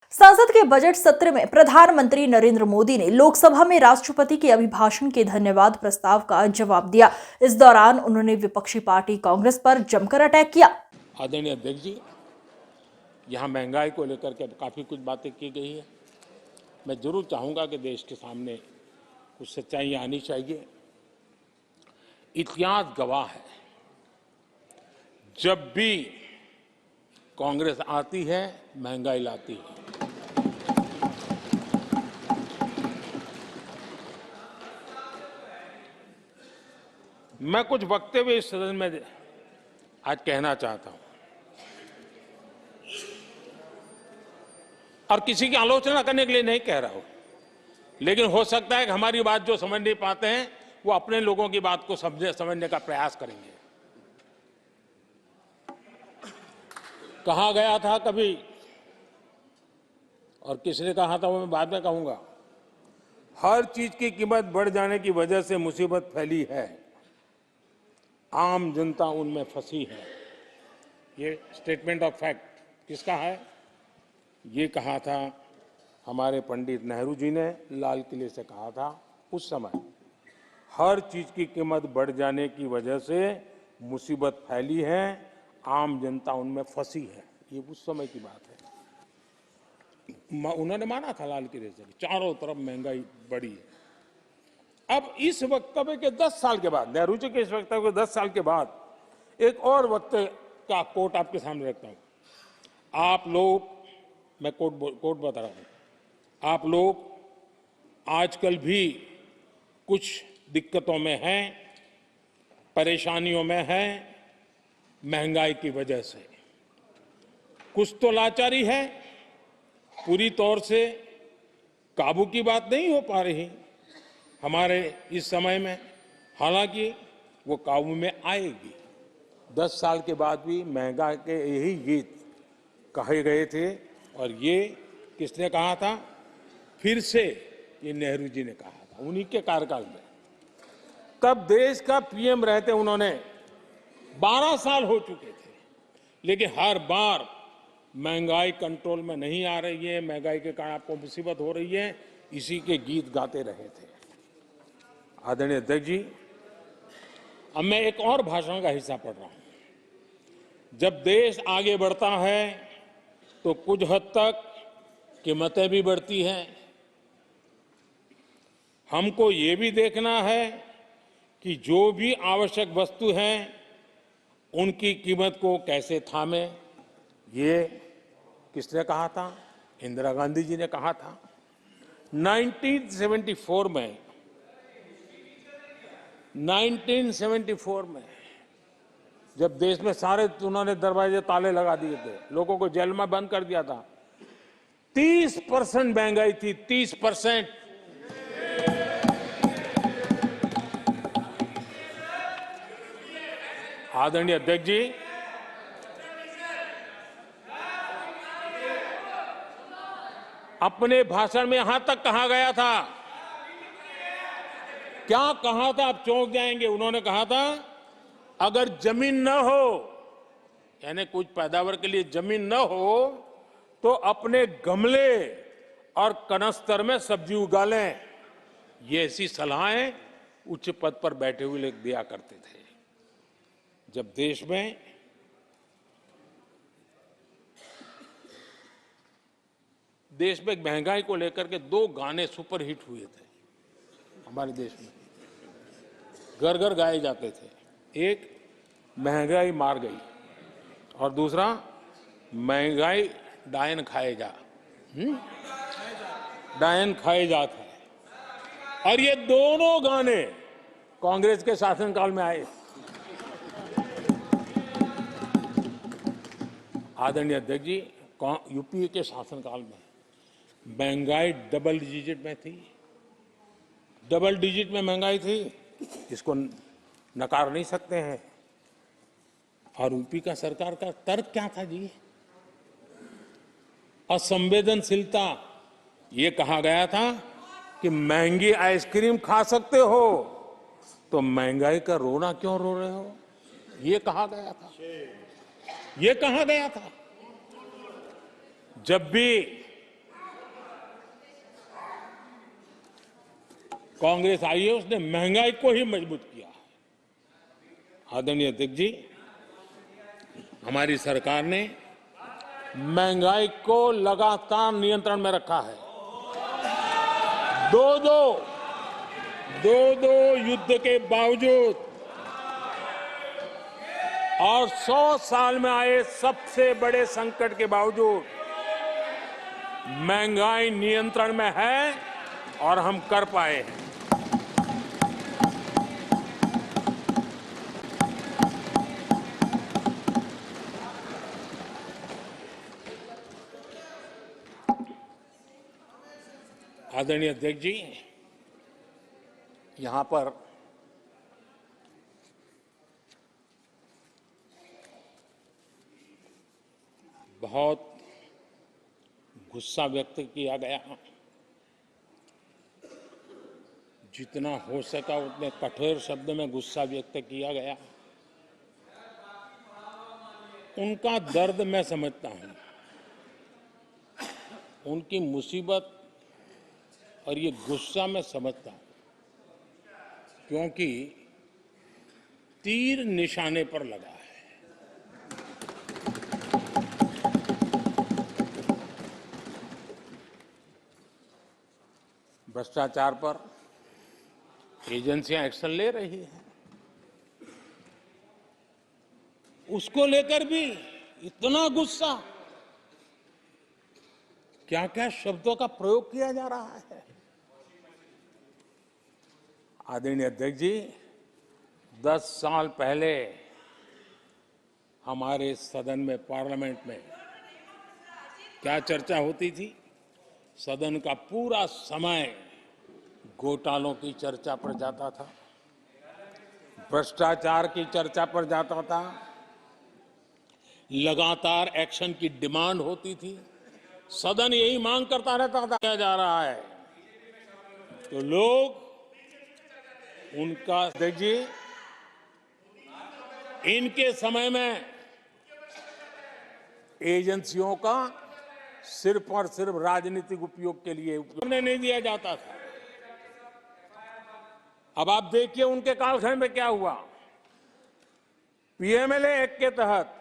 संसद के बजट सत्र में प्रधानमंत्री नरेंद्र मोदी ने लोकसभा में राष्ट्रपति के अभिभाषण के धन्यवाद प्रस्ताव का जवाब दिया। इस दौरान उन्होंने विपक्षी पार्टी कांग्रेस पर जमकर अटैक किया। आदरणीय अध्यक्ष जी, यहाँ महंगाई को लेकर के काफी कुछ बातें की गई है। मैं जरूर चाहूंगा कि देश के सामने कुछ सच्चाई आनी चाहिए। इतिहास गवाह है, जब भी कांग्रेस आती है महंगाई लाती है। मैं कुछ वक्तव्य इस सदन में आज कहना चाहता हूं और किसी की आलोचना करने के लिए नहीं कह रहा हूं, लेकिन हो सकता है कि हमारी बात जो समझ नहीं पाते हैं वो अपने लोगों की बात को समझने का प्रयास करेंगे। कहा गया था कभी और किसने कहा था वो मैं बाद में कहूंगा, हर चीज की कीमत बढ़ जाने की वजह से मुसीबत फैली है, आम जनता उनमें फंसी है। ये स्टेटमेंट ऑफ फैक्ट किसका है? ये कहा था हमारे पंडित नेहरू जी ने, लाल किले से कहा था उस समय। हर चीज की कीमत बढ़ जाने की वजह से मुसीबत फैली है, आम जनता उनमें फंसी है। ये उस समय की बात है। उन्होंने माना था लाल किले से, चारों तरफ महंगाई बढ़ी है। अब इस वक्तव्य के 10 साल के बाद, नेहरू जी के इस वक्तव्य के 10 साल के बाद एक और वक्तव्य का कोट आपके सामने रखता हूं। आप लोग, मैं कोट बता रहा हूं, आप लोग आजकल भी कुछ दिक्कतों में हैं, परेशानियों में हैं महंगाई की वजह से। कुछ तो लाचारी है, पूरी तौर से काबू की बात नहीं हो पा रही हमारे इस समय में, हालांकि वो काबू में आएगी। 10 साल के बाद भी महंगाई के यही गीत कहे गए थे और ये किसने कहा था? फिर से ये नेहरू जी ने कहा था उन्हीं के कार्यकाल में। तब देश का पीएम रहते उन्होंने 12 साल हो चुके थे, लेकिन हर बार महंगाई कंट्रोल में नहीं आ रही है, महंगाई के कारण आपको मुसीबत हो रही है, इसी के गीत गाते रहे थे। आदरणीय अध्यक्ष जी, अब मैं एक और भाषण का हिस्सा पढ़ रहा हूं। जब देश आगे बढ़ता है तो कुछ हद तक कीमतें भी बढ़ती हैं। हमको ये भी देखना है कि जो भी आवश्यक वस्तु हैं उनकी कीमत को कैसे थामे। ये किसने कहा था? इंदिरा गांधी जी ने कहा था। 1974 में जब देश में सारे उन्होंने दरवाजे ताले लगा दिए थे, लोगों को जेल में बंद कर दिया था, 30% महंगाई थी, 30%। आदरणीय अध्यक्ष जी, अपने भाषण में यहां तक कहा गया था, क्या कहा था? आप चौंक जाएंगे। उन्होंने कहा था अगर जमीन न हो, यानी कुछ पैदावार के लिए जमीन न हो, तो अपने गमले और कनस्तर में सब्जी उगा लें। ये ऐसी सलाहें उच्च पद पर बैठे हुए लोग दिया करते थे। जब देश में महंगाई को लेकर के 2 गाने सुपर हिट हुए थे हमारे देश में, घर घर गाए जाते थे। एक महंगाई मार गई और दूसरा महंगाई डायन खाए जा, डायन खाए जात है। और ये दोनों गाने कांग्रेस के शासनकाल में आए। आदरणीय अध्यक्ष जी, यूपीए के शासनकाल में महंगाई डबल डिजिट में थी, डबल डिजिट में महंगाई थी, इसको नकार नहीं सकते हैं। और यूपी का सरकार का तर्क क्या था जी? असंवेदनशीलता। ये कहा गया था कि महंगी आइसक्रीम खा सकते हो तो महंगाई का रोना क्यों रो रहे हो? ये कहा गया था, ये कहा गया था। जब भी कांग्रेस आई है उसने महंगाई को ही मजबूत किया। आदरणीय अध्यक्ष जी, हमारी सरकार ने महंगाई को लगातार नियंत्रण में रखा है। दो दो युद्ध के बावजूद और 100 साल में आए सबसे बड़े संकट के बावजूद महंगाई नियंत्रण में है और हम कर पाए हैं। आदरणीय अध्यक्ष जी, यहां पर बहुत गुस्सा व्यक्त किया गया। जितना हो सका उतने कठोर शब्द में गुस्सा व्यक्त किया गया। उनका दर्द मैं समझता हूं, उनकी मुसीबत और ये गुस्सा मैं समझता हूं, क्योंकि तीर निशाने पर लगा है। भ्रष्टाचार पर एजेंसियां एक्शन ले रही हैं, उसको लेकर भी इतना गुस्सा, क्या क्या शब्दों का प्रयोग किया जा रहा है। आदरणीय अध्यक्ष जी, 10 साल पहले हमारे सदन में, पार्लियामेंट में क्या चर्चा होती थी? सदन का पूरा समय घोटालों की चर्चा पर जाता था, भ्रष्टाचार की चर्चा पर जाता था, लगातार एक्शन की डिमांड होती थी। सदन यही मांग करता रहता था, क्या जा रहा है, तो लोग उनका देखिए, इनके समय में एजेंसियों का सिर्फ और सिर्फ राजनीतिक उपयोग के लिए उपयोग नहीं दिया जाता था। अब आप देखिए उनके कालखंड में क्या हुआ। पीएमएलए एक्ट के तहत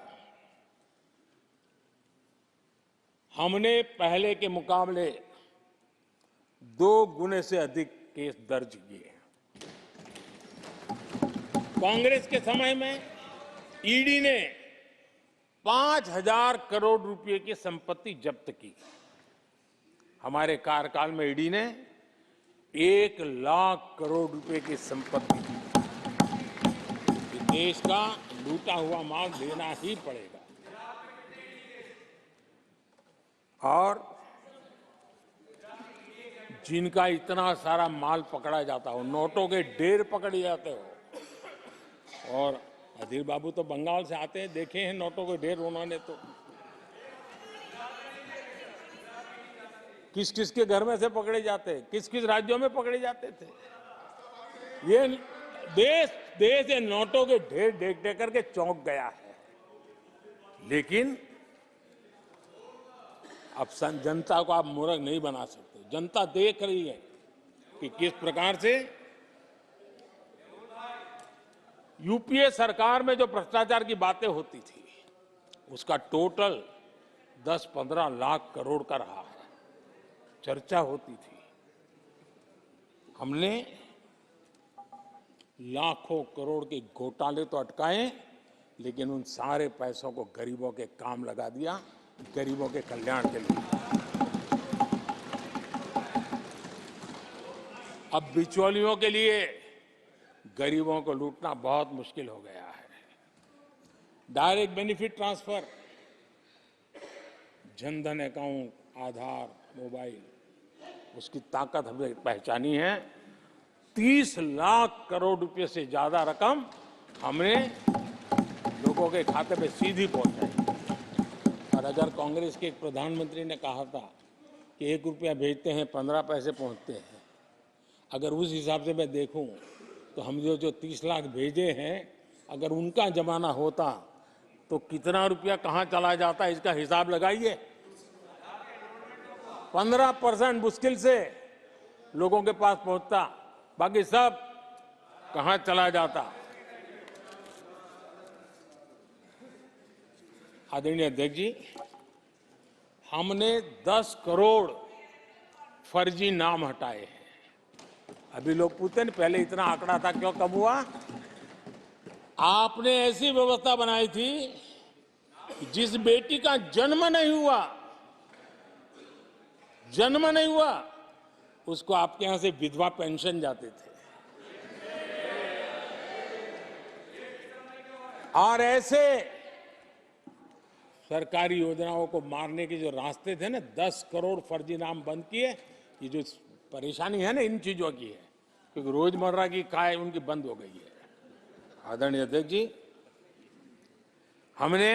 हमने पहले के मुकाबले 2 गुने से अधिक केस दर्ज किए। कांग्रेस के समय में ईडी ने 5,000 करोड़ रुपए की संपत्ति जब्त की। हमारे कार्यकाल में ईडी ने 1 लाख करोड़ रुपए की संपत्ति की। देश का लूटा हुआ माल देना ही पड़ेगा। और जिनका इतना सारा माल पकड़ा जाता हो, नोटों के ढेर पकड़े जाते हो, और अधीर बाबू तो बंगाल से आते हैं, देखे हैं नोटों के ढेर उन्होंने। तो किस किस के घर में से पकड़े जाते, किस किस राज्यों में पकड़े जाते थे। ये देश ये नोटों के ढेर देख देख करके चौंक गया है। लेकिन अब जनता को आप मूर्ख नहीं बना सकते। जनता देख रही है कि किस प्रकार से यूपीए सरकार में जो भ्रष्टाचार की बातें होती थी, उसका टोटल 10-15 लाख करोड़ का रहा है, चर्चा होती थी। हमने लाखों करोड़ के घोटाले तो अटकाए, लेकिन उन सारे पैसों को गरीबों के काम लगा दिया, गरीबों के कल्याण के लिए। अब बिचौलियों के लिए गरीबों को लूटना बहुत मुश्किल हो गया है। Direct benefit transfer, Jan Dhan account, Aadhaar, mobile, उसकी ताकत हमने पहचानी है। 30 लाख करोड़ रुपए से ज्यादा रकम हमने लोगों के खाते में सीधी पहुंचाई। और अगर कांग्रेस के एक प्रधानमंत्री ने कहा था कि 1 रुपया भेजते हैं 15 पैसे पहुंचते हैं, अगर उस हिसाब से मैं देखूं तो हम जो 30 लाख भेजे हैं, अगर उनका जमाना होता तो कितना रुपया कहां चला जाता, इसका हिसाब लगाइए। 15% मुश्किल से लोगों के पास पहुंचता। बाकी सब कहां चला जाता। आदरणीय अध्यक्ष जी, हमने 10 करोड़ फर्जी नाम हटाए हैं। अभी लोग पूछते हैं पहले इतना आंकड़ा था, क्यों, कब हुआ? आपने ऐसी व्यवस्था बनाई थी जिस बेटी का जन्म नहीं हुआ उसको आपके यहां से विधवा पेंशन जाते थे। और ऐसे सरकारी योजनाओं को मारने के जो रास्ते थे ना, 10 करोड़ फर्जी नाम बंद किए। ये जो परेशानी है ना इन चीजों की है, क्योंकि रोजमर्रा की काय उनकी बंद हो गई है। आदरणीय अध्यक्ष जी, हमने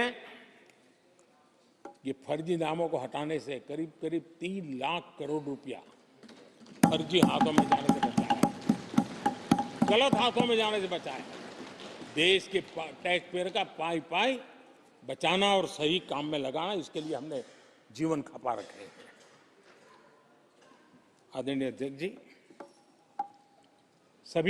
ये फर्जी नामों को हटाने से करीब करीब 3 लाख करोड़ रुपया फर्जी हाथों में जाने से बचाया, गलत हाथों में जाने से बचाया। देश के टैक्स पेयर का पाई पाई बचाना और सही काम में लगाना, इसके लिए हमने जीवन खपा रखे हैं। आदरणीय अध्यक्ष जी,